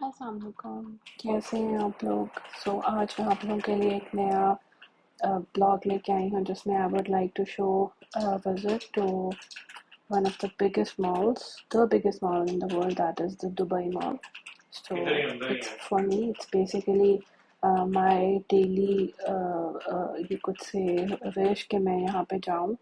अस्सलाम वालेकुम। कैसे हैं आप लोग? आज मैं आप लोगों के लिए एक नया ब्लॉग लेके आई हूँ जिसमें I would like to show visit to one of the biggest malls, the biggest mall in the world, that is the Dubai Mall. So it's for me, it's basically my daily, you could say, wish कि मैं यहाँ पे जाऊँ,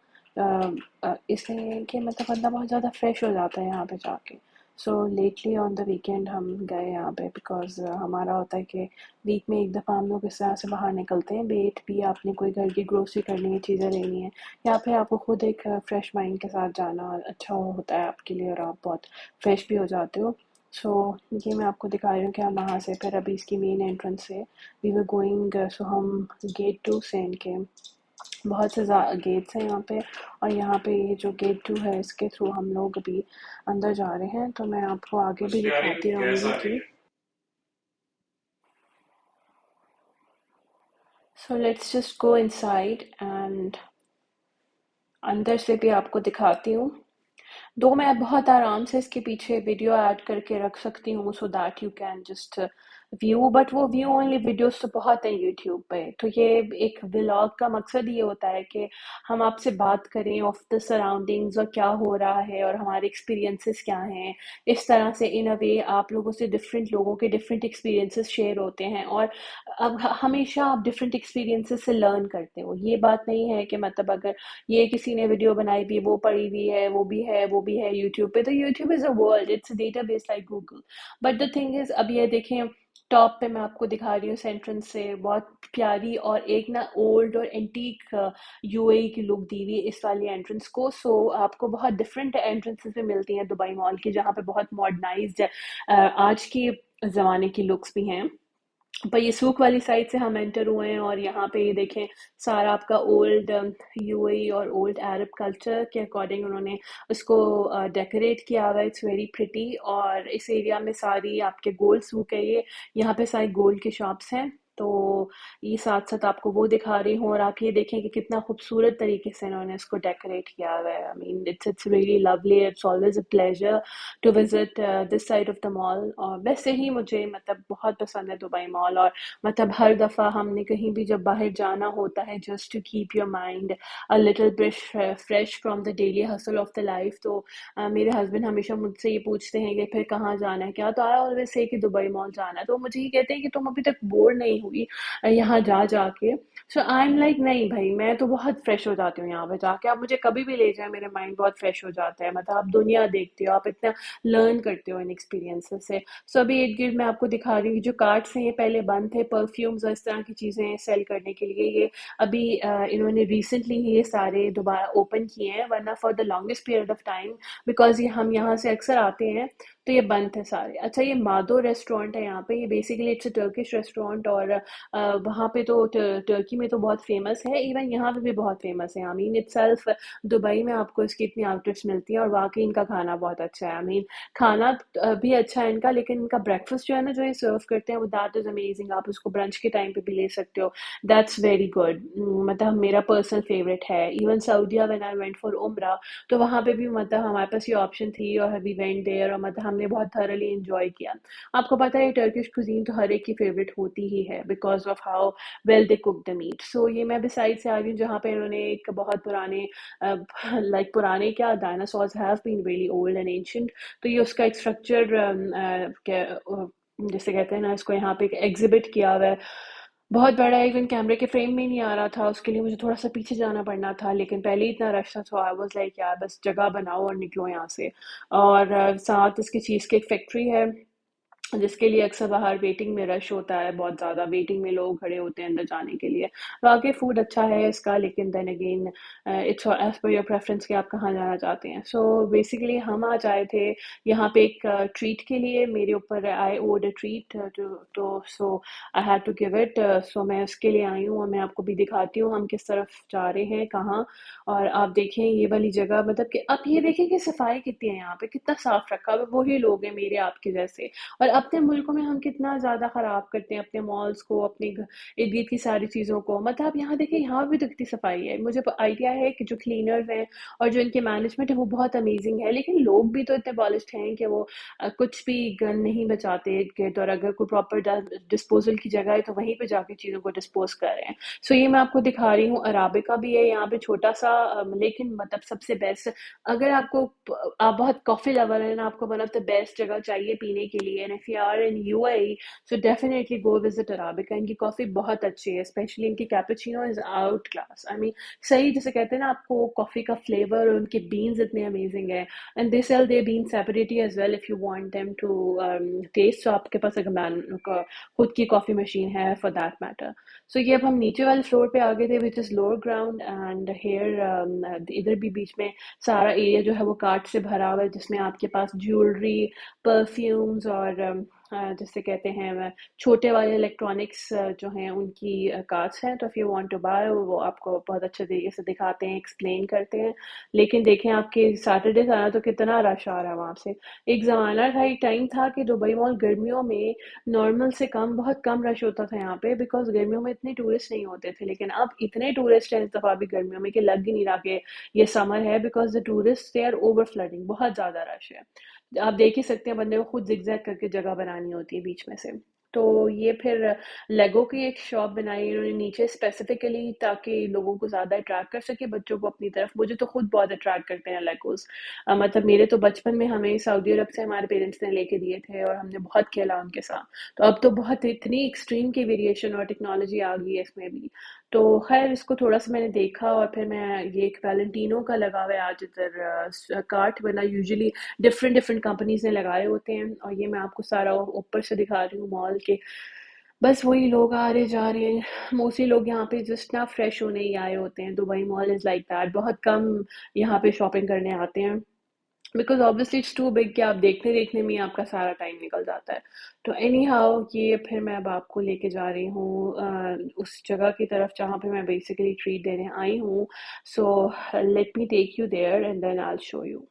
इसलिए कि मतलब बंदा बहुत ज़्यादा फ्रेश हो जाता है यहाँ पे जाके। सो लेटली ऑन द वीकेंड हम गए यहाँ पे बिकॉज हमारा होता है कि वीक में एक दफ़ा हम लोग इस तरह से बाहर निकलते हैं, बेट भी आपने कोई घर की ग्रोसरी करनी है, चीज़ें लेनी है, या फिर आपको खुद एक फ्रेश माइंड के साथ जाना अच्छा होता है आपके लिए और आप बहुत फ्रेश भी हो जाते हो। सो ये मैं आपको दिखा रही हूँ कि हम वहाँ से फिर अभी इसकी मेन एंट्रेंस से वी वर गोइंग, सो हम गेट टू से इनके बहुत से गेट्स हैं यहाँ पे, और यहाँ पे ये जो गेट टू है इसके थ्रू हम लोग अभी अंदर जा रहे हैं, तो मैं आपको आगे भी दिखाती रहूँगी कि so let's just go inside and अंदर से भी आपको दिखाती हूँ। दो मैं बहुत आराम से इसके पीछे वीडियो ऐड करके रख सकती हूँ so that you can just view, but वो व्यू ओनली वीडियोस तो बहुत है यूट्यूब पे, तो ये एक व्लॉग का मकसद ये होता है कि हम आपसे बात करें ऑफ द सराउंडिंग्स और क्या हो रहा है और हमारे एक्सपीरियंसेस क्या हैं। इस तरह से इन अ वे आप लोगों से डिफरेंट लोगों के डिफरेंट एक्सपीरियंसेस शेयर होते हैं, और अब हमेशा आप डिफरेंट एक्सपीरियंसेस से लर्न करते हो। ये बात नहीं है कि मतलब अगर ये किसी ने वीडियो बनाई भी, वो पड़ी हुई है, वो भी है, वो भी है यूट्यूब पे, तो YouTube is a world, it's a database like Google. But the thing is, अब ये देखें टॉप पे मैं आपको दिखा रही हूँ सेंट्रेंस से बहुत प्यारी और एक ना ओल्ड और एंटीक यूएई की लुक दी हुई है इस वाली एंट्रेंस को। सो आपको बहुत डिफरेंट एंट्रेंसेस भी मिलती हैं दुबई मॉल की जहाँ पे बहुत मॉडर्नाइज्ड आज की ज़माने की लुक्स भी हैं। पर ये सूक वाली साइड से हम एंटर हुए हैं और यहाँ पे ये देखें सारा आपका ओल्ड यूएई और ओल्ड अरब कल्चर के अकॉर्डिंग उन्होंने उसको डेकोरेट किया हुआ है। इट्स वेरी प्रिटी, और इस एरिया में सारी आपके गोल्ड सूक है ये, यहाँ पे सारी गोल्ड की शॉप्स हैं। तो ये साथ साथ आपको वो दिखा रही हूँ, और आप ये देखें कि कितना खूबसूरत तरीके से इन्होंने इसको डेकोरेट किया हुआ है। I mean it's really lovely, it's always a pleasure to visit this side of the mall. और वैसे ही मुझे मतलब बहुत पसंद है दुबई मॉल, और मतलब हर दफ़ा हमने कहीं भी जब बाहर जाना होता है just to keep your mind a little bit fresh from the daily hustle of the life, तो मेरे हस्बैंड हमेशा मुझसे ये पूछते हैं कि फिर कहाँ जाना है क्या, तो आई ऑलवेज से कि दुबई मॉल जाना है। तो मुझे ये कहते हैं कि तुम अभी तक बोर नहीं हुई यहाँ जा जाके? सो आई एम लाइक नहीं भाई, मैं तो बहुत फ्रेश हो जाती हूँ यहाँ पे जाके, आप मुझे कभी भी ले जाए मेरे माइंड बहुत फ्रेश हो जाता है। मतलब आप दुनिया देखते हो, आप इतना लर्न करते हो इन एक्सपीरियंसेस से। सो अभी इर्द गिर्द मैं आपको दिखा रही हूँ जो कार्ट्स हैं, ये पहले बंद थे, परफ्यूम्स और इस तरह की चीज़ें सेल करने के लिए। ये अभी इन्होंने रिसेंटली ही ये सारे दोबारा ओपन किए हैं, वरना for the longest period of time because ये हम यहाँ से अक्सर आते हैं तो ये बंद थे सारे। अच्छा, ये मादो रेस्टोरेंट है यहाँ पे, ये basically it's a Turkish restaurant, और वहाँ पे तो टर्की में तो बहुत फेमस है, इवन यहाँ पे भी बहुत फेमस है। आई मीन इटसेल्फ दुबई में आपको इसकी इतनी आउटलेट्स मिलती हैं, और वाकई इनका खाना बहुत अच्छा है। आई मीन खाना भी अच्छा है इनका, लेकिन इनका ब्रेकफास्ट जो है ना जो ये सर्व करते हैं वो दैट इज अमेजिंग। आप उसको ब्रंच के टाइम पे भी ले सकते हो, दैट्स वेरी गुड। मतलब मेरा पर्सनल फेवरेट है। इवन सऊदीया व्हेन आई वेंट फॉर उम्रा, तो वहाँ पे भी मतलब हमारे पास ये ऑप्शन थी और वी वेंट देयर, और मतलब हमने बहुत थरली इंजॉय किया। आपको पता है टर्किश कुजीन तो हर एक की फेवरेट होती ही है because of how well they cook the meat. So ये मैं भी साइड से आ रही हूँ जहाँ पे इन्होंने एक बहुत पुराने लाइक पुराने क्या, dinosaurs have been really old and ancient, तो ये उसका एक स्ट्रक्चर जिसे कहते हैं ना, इसको यहाँ पे एक एग्जिबिट किया हुआ है बहुत बड़ा। इवन कैमरे के फ्रेम में नहीं आ रहा था, उसके लिए मुझे थोड़ा सा पीछे जाना पड़ना था, लेकिन पहले ही इतना रश था, तो आई वाज लाइक यार बस जगह बनाओ और निकलो यहाँ से। और साथ इसकी चीज़ केक फैक्ट्री है जिसके लिए अक्सर बाहर वेटिंग में रश होता है, बहुत ज़्यादा वेटिंग में लोग खड़े होते हैं अंदर जाने के लिए। वाकई फूड अच्छा है इसका, लेकिन then again it's as per your preference कि आप कहाँ जाना चाहते हैं। सो बेसिकली हम आज आए थे यहाँ पे एक ट्रीट के लिए, मेरे ऊपर आई ओड अ ट्रीट, तो so I had to give it. So मैं उसके लिए आई हूँ और मैं आपको भी दिखाती हूँ हम किस तरफ जा रहे हैं, कहाँ। और आप देखें ये वाली जगह, मतलब कि आप ये देखें कि सफाई कितनी है यहाँ पे, कितना साफ रखा हुआ है, वही लोग हैं मेरे आपके जैसे। और अपने मुल्कों में हम कितना ज़्यादा ख़राब करते हैं अपने मॉल्स को, अपने इर्द गिर्द की सारी चीज़ों को। मतलब आप यहाँ देखिए, यहाँ भी तो कितनी सफाई है। मुझे आइडिया है कि जो क्लीनर्स हैं और जो इनके मैनेजमेंट है वो बहुत अमेजिंग है, लेकिन लोग भी तो इतने पॉलिश्ड हैं कि वो कुछ भी गन नहीं बचाते इनके, और अगर कोई प्रॉपर डिस्पोजल की जगह है तो वहीं पे जाके चीज़ों को डिस्पोज कर रहे हैं। सो ये मैं आपको दिखा रही हूँ, अराबिका भी है यहाँ पे छोटा सा, लेकिन मतलब सबसे बेस्ट। अगर आपको आप बहुत कॉफी लवर है ना, आपको वन ऑफ द बेस्ट जगह चाहिए पीने के लिए, and if you are in UAE, so definitely go visit Arabica. इनकी कॉफी बहुत अच्छी है, स्पेशली इनकी cappuccino is out class. I mean सही, जैसे कहते हैं ना, आपको कॉफी का फ्लेवर और उनके बीन्स इतने अमेजिंग है, and they sell their bean separately as well if you want them to taste. तो आपके पास अगर खुद की कॉफी मशीन है फॉर दैट मैटर। सो ये अब हम नीचे वाले फ्लोर पे आ गए थे, which is lower ground, and here इधर भी बीच में सारा एरिया जो है वो कार्ट से भरा हुआ है, जिसमें आपके पास ज्वेलरी, परफ्यूम्स और जिसे कहते हैं छोटे वाले इलेक्ट्रॉनिक्स जो हैं उनकी कार्ट्स हैं। तो if you want to buy, वो आपको बहुत अच्छे तरीके से दिखाते हैं, एक्सप्लेन करते हैं। लेकिन देखें, आपके सैटरडे आना तो कितना रश आ रहा है वहाँ से। एक ज़माना था, एक टाइम था कि दुबई मॉल गर्मियों में नॉर्मल से कम, बहुत कम रश होता था यहाँ पे, बिकॉज गर्मियों में इतने टूरिस्ट नहीं होते थे। लेकिन अब इतने टूरिस्ट हैं इस दफ़ा भी गर्मियों में कि लग ही नहीं रहा कि ये समर है, because the tourist they are over flooding, बहुत ज़्यादा रश है। आप देख ही सकते हैं, बंदे को खुद जिगजैग करके जगह बनानी होती है बीच में से। तो ये फिर लेगो की एक शॉप बनाई इन्होंने नीचे स्पेसिफिकली, ताकि लोगों को ज़्यादा अट्रैक्ट कर सके बच्चों को अपनी तरफ। मुझे तो खुद बहुत अट्रैक्ट करते हैं लेगोस। मतलब मेरे तो बचपन में हमें सऊदी अरब से हमारे पेरेंट्स ने लेके दिए थे और हमने बहुत खेला उनके साथ। तो अब तो बहुत इतनी एक्सट्रीम की वेरिएशन और टेक्नोलॉजी आ गई है इसमें भी। तो खैर, इसको थोड़ा सा मैंने देखा, और फिर मैं ये एक वैलेंटिनो का लगा हुआ है आज इधर कार्ट बना। यूजुअली डिफरेंट डिफरेंट कंपनीज ने लगाए होते हैं, और ये मैं आपको सारा ऊपर से दिखा रही हूँ मॉल के। बस वही लोग आ रहे जा रहे हैं, मोस्टली लोग यहाँ पे जस्ट ना फ्रेश होने ही आए होते हैं। Dubai mall is like that, बहुत कम यहाँ पे शॉपिंग करने आते हैं, because obviously it's too big कि आप देखने देखने में ही आपका सारा टाइम निकल जाता है। तो एनी हाउ, ये फिर मैं अब आपको लेके जा रही हूँ उस जगह की तरफ जहाँ पे मैं बेसिकली ट्रीट देने आई हूँ। So let me take you there and then I will show you.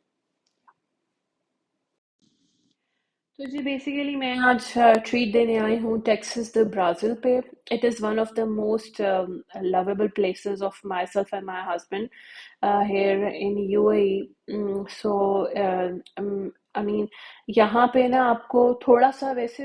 तो जी बेसिकली मैं आज ट्रीट देने आई हूँ टेक्सास द ब्राज़ील पे। It is one of the most lovable places of my self and my husband here in UAE. So I mean यहाँ पे ना आपको थोड़ा सा वैसे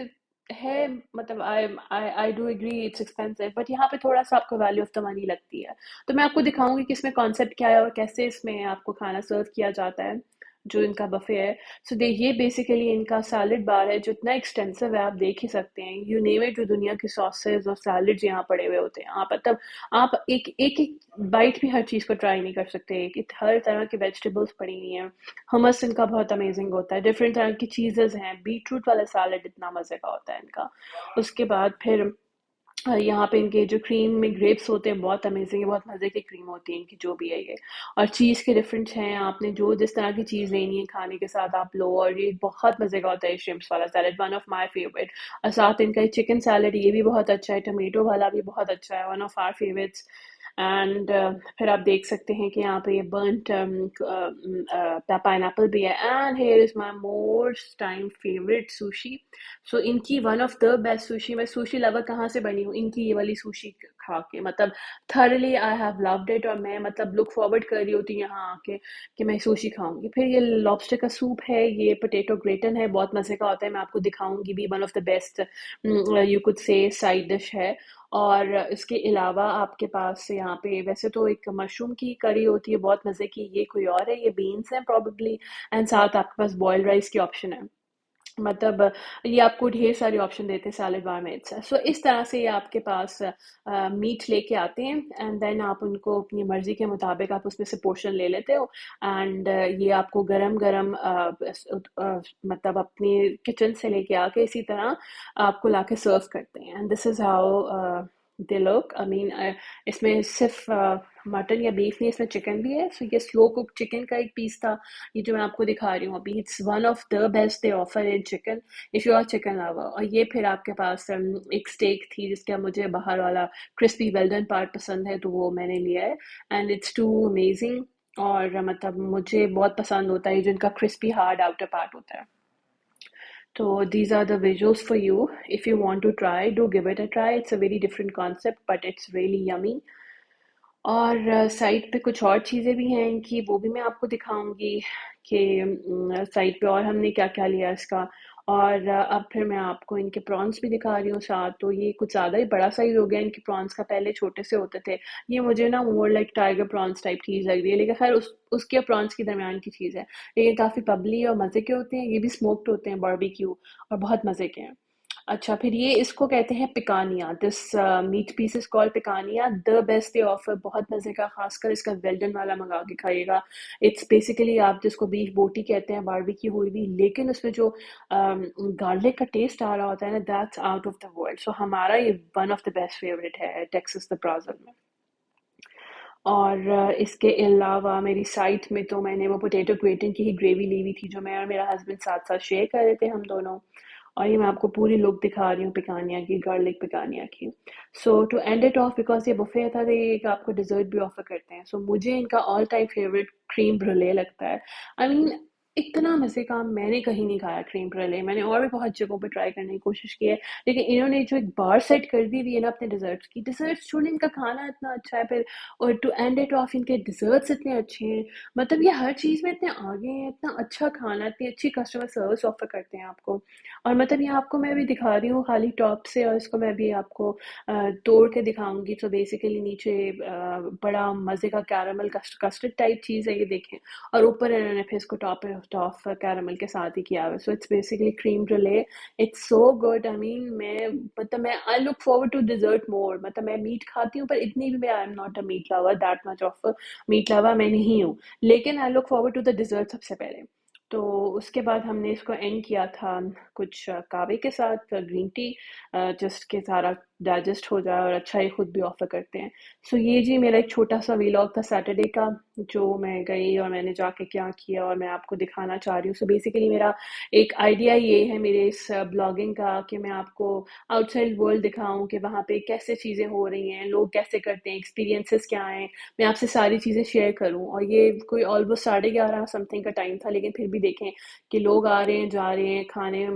है, मतलब I I I do agree it's expensive, but यहाँ पे थोड़ा सा आपको वैल्यू ऑफ द मनी लगती है। तो मैं आपको दिखाऊंगी कि इसमें कॉन्सेप्ट क्या है और कैसे इसमें आपको खाना सर्व किया जाता है, जो इनका बफे है। सो देखिए, बेसिकली इनका सैलड बार है जो इतना एक्सटेंसिव है, आप देख ही सकते हैं। यू नेम इट, जो दुनिया की सॉसेज और सैलड्स यहाँ पड़े हुए होते हैं। आप मतलब आप एक एक एक बाइट भी हर चीज़ को ट्राई नहीं कर सकते, कि हर तरह की वेजिटेबल्स पड़ी हुई हैं। हमस इनका बहुत अमेजिंग होता है, डिफरेंट तरह की चीज़ेज़ हैं, बीटरूट वाला सैलड इतना मज़े का होता है इनका। उसके बाद फिर यहाँ पे इनके जो क्रीम में ग्रेप्स होते हैं बहुत अमेजिंग है, बहुत मज़े की क्रीम होती है इनकी, जो भी है ये। और चीज़ के डिफरेंट हैं, आपने जो जिस तरह की चीज़ लेनी है खाने के साथ आप लो। और ये बहुत मज़े का होता है श्रिम्प्स वाला salad, one of my favourite. और साथ इनका चिकन सैलड, ये भी बहुत अच्छा है। टमेटो वाला भी बहुत अच्छा है, वन ऑफ आवर फेवरेट्स। एंड फिर आप देख सकते हैं कि यहाँ पे ये बर्नट पाइनएप्पल भी है। And here is my most time favourite sushi. So इनकी one of the best sushi, मैं सुशी लवर कहाँ से बनी हूँ, इनकी ये वाली सुशी खा के। मतलब thoroughly I have loved it, और मैं मतलब लुक फॉरवर्ड कर रही होती यहाँ आके कि मैं सुशी खाऊंगी। फिर ये लॉबस्टर का सूप है, ये पोटैटो ग्रेटन है, बहुत मज़े का होता है, मैं आपको दिखाऊंगी भी। One of the best you could say side dish है। और इसके अलावा आपके पास यहाँ पे वैसे तो एक मशरूम की करी होती है बहुत मज़े की, ये कोई और है, ये बीन्स हैं प्रॉबेबली। एंड साथ आपके पास बॉयल्ड राइस की ऑप्शन है। मतलब ये आपको ढेर सारे ऑप्शन देते हैं सैलेड बार में इट्स। सो इस तरह से ये आपके पास मीट लेके आते हैं, एंड देन आप उनको अपनी मर्जी के मुताबिक आप उसमें से पोर्शन ले लेते हो। एंड ये आपको गरम गरम मतलब अपनी किचन से लेके आके इसी तरह आपको लाके सर्व करते हैं। And this is how they look. I mean इसमें सिर्फ मटन या बीफ नहीं, इसमें चिकन भी है। सो ये स्लो कुक चिकन का एक पीस था, ये जो मैं आपको दिखा रही हूँ अभी। It's one of the best they offer in chicken, if you are chicken lover. और ये फिर आपके पास एक स्टेक थी, जिसका मुझे बाहर वाला क्रिस्पी वेल्डन पार्ट पसंद है, तो वो मैंने लिया है। And it's too amazing. और मतलब मुझे बहुत पसंद होता है जो इनका क्रिस्पी हार्ड आउटर पार्ट होता है। So these are the visuals for you. If you want to try, do give it a try. It's a very different concept, but it's really yummy. और साइट पे कुछ और चीज़ें भी हैं इनकी, वो भी मैं आपको दिखाऊंगी कि साइट पे और हमने क्या क्या लिया इसका। और अब फिर मैं आपको इनके प्रॉन्स भी दिखा रही हूँ साथ। तो ये कुछ ज़्यादा ही बड़ा साइज हो गया इनके प्रॉन्स का, पहले छोटे से होते थे। ये मुझे ना more like tiger prawns type चीज़ लग रही है, लेकिन खैर उसके प्रॉन्स के दरमियान की चीज़ है। लेकिन काफ़ी पबली और मज़े के होते हैं, ये भी स्मोक्ड होते हैं बारबेक्यू, और बहुत मज़े के हैं। अच्छा, फिर ये इसको कहते हैं पिकानिया। This meat piece is called पिकानिया। द बेस्ट डे ऑफर, बहुत मजे का, खासकर इसका वेल्डन वाला मंगा के खाइएगा। इट्स बेसिकली आप जिसको बीफ बोटी कहते हैं, बारबेक्यू हुई भी, लेकिन उसमें जो गार्लिक का टेस्ट आ रहा होता है ना, that's out of the world. So हमारा ये one of the best favourite है टेक्सास द ब्राज़ल में। और इसके अलावा मेरी साइट में तो मैंने वो पोटैटो ग्रेटिन की ही ग्रेवी ली हुई थी, जो मैं और मेरा हस्बैंड साथ साथ शेयर कर रहे थे हम दोनों। और ये मैं आपको पूरी लुक दिखा रही हूँ पिकानिया की, गार्लिक पिकानिया की। So to end it off, because ये बुफे था, तो ये एक आपको डिजर्ट भी ऑफर करते हैं। सो मुझे इनका ऑल टाइम फेवरेट क्रीम ब्रूले लगता है। आई मीन इतना मज़े का मैंने कहीं नहीं खाया क्रीम ब्रूले। मैंने और भी बहुत जगहों पे ट्राई करने की कोशिश की है, लेकिन इन्होंने जो एक बार सेट कर दी हुई है ना अपने डिजर्ट्स की, डिजर्ट्स छोड़ने इनका खाना इतना अच्छा है फिर। और टू एंड इट ऑफ, इनके डिजर्ट्स इतने अच्छे हैं। मतलब ये हर चीज़ में इतने आगे हैं, इतना अच्छा खाना, इतनी अच्छी कस्टमर सर्विस ऑफर करते हैं आपको। और मतलब ये आपको मैं भी दिखा रही हूँ खाली टॉप से, और इसको मैं भी आपको तोड़ के दिखाऊंगी। तो बेसिकली नीचे बड़ा मज़े का कैरामल कस्टर्ड टाइप चीज़ है, ये देखें। और ऊपर इन्होंने फिर इसको टॉप टॉप कैरामल के साथ ही किया हुआ है। So it's basically creme brulee. It's so good. I mean मैं, मतलब मैं I look forward to dessert more. मतलब मैं मीट खाती हूँ, पर इतनी भी मैं, I am not a meat lover, that much of meat lover मैं नहीं हूँ। लेकिन I look forward to the dessert सबसे पहले। तो उसके बाद हमने इसको एंड किया था कुछ कावे के साथ, ग्रीन टी, जिसके के सारा डाइजेस्ट हो जाए, और अच्छा ही खुद भी ऑफर करते हैं। सो ये जी मेरा एक छोटा सा व्लॉग था सैटरडे का, जो मैं गई और मैंने जाके क्या किया और मैं आपको दिखाना चाह रही हूँ। सो बेसिकली मेरा एक आइडिया ये है मेरे इस ब्लॉगिंग का, कि मैं आपको आउटसाइड वर्ल्ड दिखाऊं कि वहाँ पे कैसे चीज़ें हो रही हैं, लोग कैसे करते हैं, एक्सपीरियंसेस क्या हैं। मैं आपसे सारी चीज़ें शेयर करूं। और ये कोई ऑलमोस्ट 11:30 समथिंग का टाइम था, लेकिन फिर भी देखें कि लोग आ रहे हैं, जा रहे हैं, खाने में